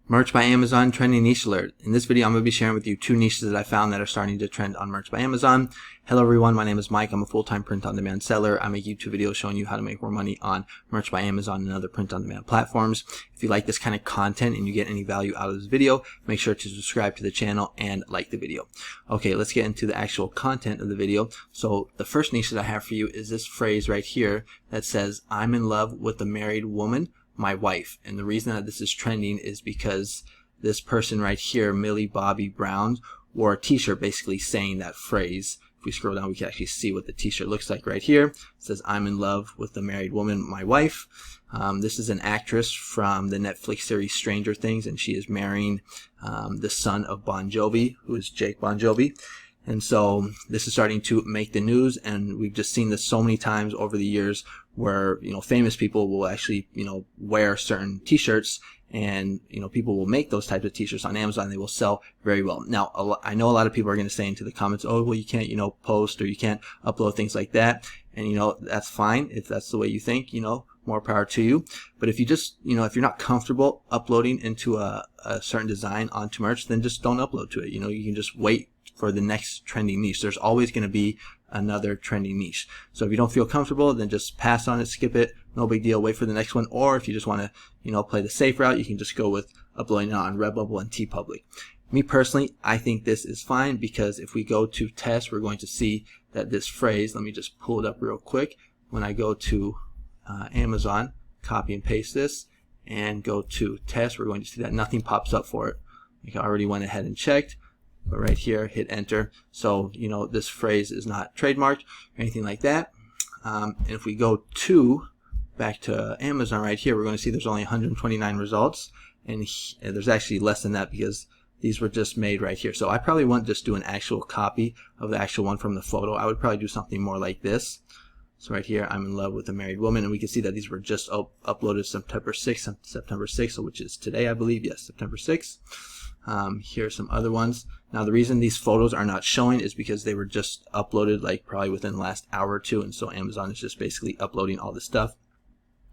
Merch by Amazon trending niche alert. In this video, I'm going to be sharing with you two niches that I found that are starting to trend on Merch by Amazon. Hello everyone, my name is Mike. I'm a full-time print-on-demand seller. I make YouTube videos showing you how to make more money on Merch by Amazon and other print-on-demand platforms. If you like this kind of content and you get any value out of this video, make sure to subscribe to the channel and like the video. Okay, let's get into the actual content of the video. So the first niche that I have for you is this phrase right here that says, "I'm in love with a married woman, my wife." And the reason that this is trending is because this person right here, Millie Bobby Brown, wore a t-shirt basically saying that phrase. If we scroll down, we can actually see what the t-shirt looks like right here. It says, "I'm in love with a married woman, my wife." This is an actress from the Netflix series Stranger Things, and she is marrying the son of Bon Jovi, who is Jake Bon Jovi. And so this is starting to make the news, and we've just seen this so many times over the years where, famous people will actually, wear certain t-shirts, and, people will make those types of t-shirts on Amazon, and they will sell very well. Now, I know a lot of people are going to say into the comments, "Oh, well, you can't, post, or you can't upload things like that." And, that's fine. If that's the way you think, more power to you. But if you just, if you're not comfortable uploading into a certain design onto merch, then just don't upload to it. You can just wait for the next trending niche. There's always going to be another trending niche. So if you don't feel comfortable, then just pass on it, skip it, no big deal, wait for the next one. Or if you just want to, play the safe route, you can just go with uploading it on Redbubble and TeePublic. Me personally, I think this is fine, because if we go to test, we're going to see that this phrase, let me just pull it up real quick. When I go to Amazon, copy and paste this, and go to test, we're going to see that nothing pops up for it. I already went ahead and checked. But right here, hit enter. So, this phrase is not trademarked or anything like that. And if we go back to Amazon right here, we're going to see there's only 129 results. And there's actually less than that, because these were just made right here. So I probably wouldn't just do an actual copy of the actual one from the photo. I would probably do something more like this. So right here, "I'm in love with a married woman," and we can see that these were just uploaded September 6th, which is today, I believe. Yes, September 6th. Here are some other ones. Now, the reason these photos are not showing is because they were just uploaded probably within the last hour or two, and so Amazon is just basically uploading all this stuff.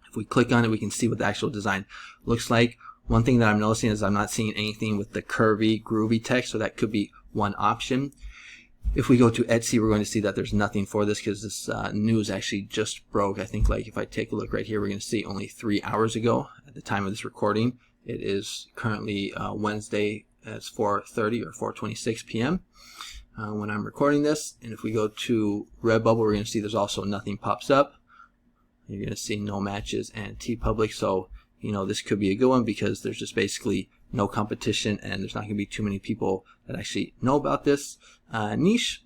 If we click on it, we can see what the actual design looks like. One thing that I'm noticing is I'm not seeing anything with the curvy, groovy text, so that could be one option. If we go to Etsy, we're going to see that there's nothing for this, because this news actually just broke. I think if I take a look right here, we're going to see only 3 hours ago at the time of this recording. It is currently Wednesday. It's 4:30 or 4:26 p.m. When I'm recording this. And if we go to Redbubble, we're going to see there's also nothing pops up. You're going to see no matches and TeePublic. So, this could be a good one, because there's just basically no competition, and there's not going to be too many people that actually know about this niche.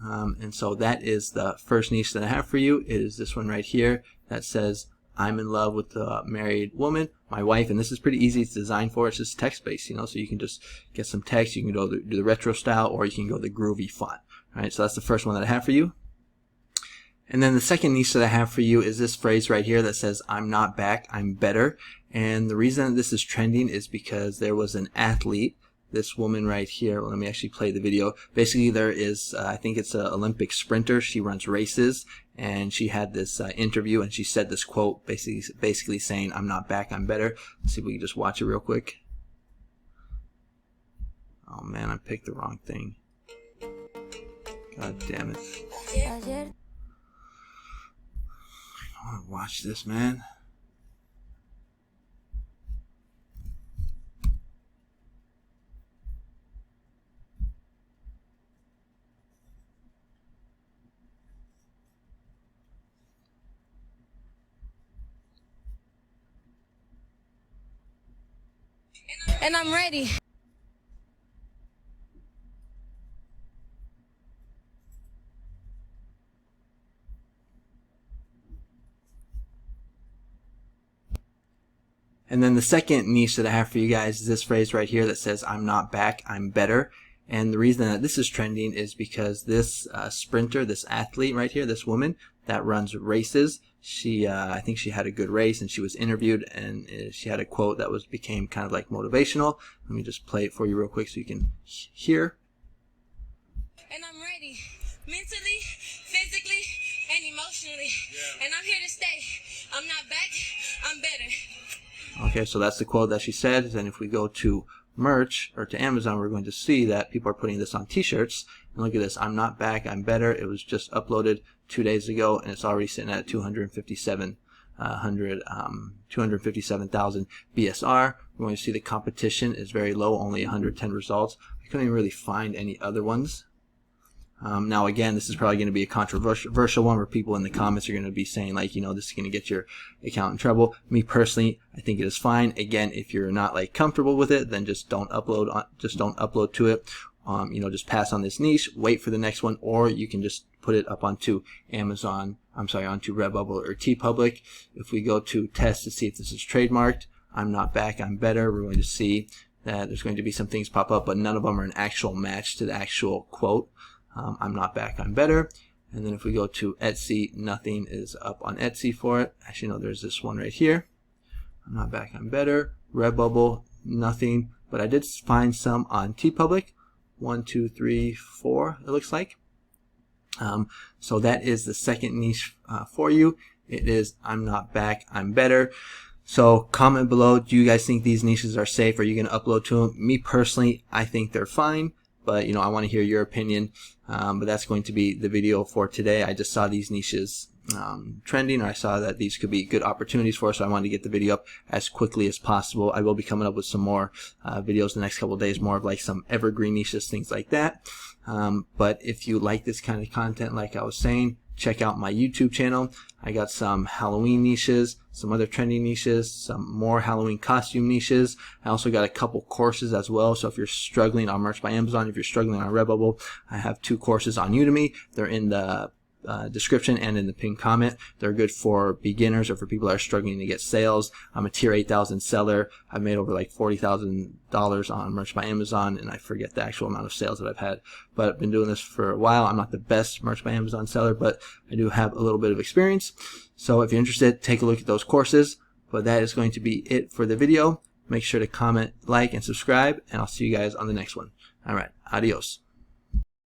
And so that is the first niche that I have for you, is this one right here that says, "I'm in love with a married woman, my wife." And this is pretty easy. It's designed for, it's just text-based, so you can just get some text. You can go do the retro style, or you can go the groovy font. All right, so that's the first one that I have for you. And then the second niche that I have for you is this phrase right here that says, "I'm not back, I'm better." And the reason this is trending is because there was an athlete, this woman right here. Well, let me actually play the video. Basically, there is, I think it's an Olympic sprinter. She runs races, and she had this interview, and she said this quote, basically saying, "I'm not back, I'm better." Let's see if we can just watch it real quick. Oh man, I picked the wrong thing. God damn it. I want to watch this, man. And I'm ready. And then the second niche that I have for you guys is this phrase right here that says, "I'm not back, I'm better." And the reason that this is trending is because this sprinter, this athlete right here, this woman that runs races, I think she had a good race, and she was interviewed, and she had a quote that became kind of like motivational. Let me just play it for you real quick so you can hear. And I'm ready, mentally, physically, and emotionally. Yeah. And I'm here to stay. I'm not back, I'm better. Okay, so that's the quote that she said. And if we go to merch or to Amazon, we're going to see that people are putting this on t-shirts. And look at this, I'm not back, I'm better. It was just uploaded 2 days ago and it's already sitting at 257,000 BSR. We're going to see the competition is very low, only 110 results. I couldn't even really find any other ones. Now again, this is probably going to be a controversial one where people in the comments are going to be saying like, you know, this is going to get your account in trouble. Me personally, I think it is fine. Again, if you're not like comfortable with it, then just don't upload to it. You know, just pass on this niche, wait for the next one, or you can just put it up onto Amazon, onto Redbubble or TeePublic. If we go to test to see if this is trademarked, I'm not back, I'm better, we're going to see that there's going to be some things pop up, but none of them are an actual match to the actual quote. I'm not back, I'm better. And then if we go to Etsy, nothing is up on Etsy for it. Actually, no, there's this one right here. I'm not back, I'm better. Redbubble, nothing. But I did find some on TeePublic. 1, 2, 3, 4, it looks like. So that is the second niche for you. It is I'm not back, I'm better. So comment below, do you guys think these niches are safe? Are you going to upload to them? Me personally, I think they're fine. But, you know, I want to hear your opinion. But that's going to be the video for today. I just saw these niches trending, or I saw that these could be good opportunities for us, so I wanted to get the video up as quickly as possible. I will be coming up with some more videos the next couple of days, more of like some evergreen niches, things like that. But if you like this kind of content, like I was saying, check out my YouTube channel. I got some Halloween niches, some other trending niches, some more Halloween costume niches. I also got a couple courses as well. So if you're struggling on Merch by Amazon, if you're struggling on Redbubble, I have 2 courses on Udemy. They're in the description and in the pinned comment. They're good for beginners or for people that are struggling to get sales. I'm a tier 8,000 seller. I've made over like $40,000 on Merch by Amazon, and I forget the actual amount of sales that I've had, but I've been doing this for a while. I'm not the best Merch by Amazon seller, but I do have a little bit of experience. So if you're interested, take a look at those courses. But that is going to be it for the video. Make sure to comment, like, and subscribe, and I'll see you guys on the next one. All right, adios.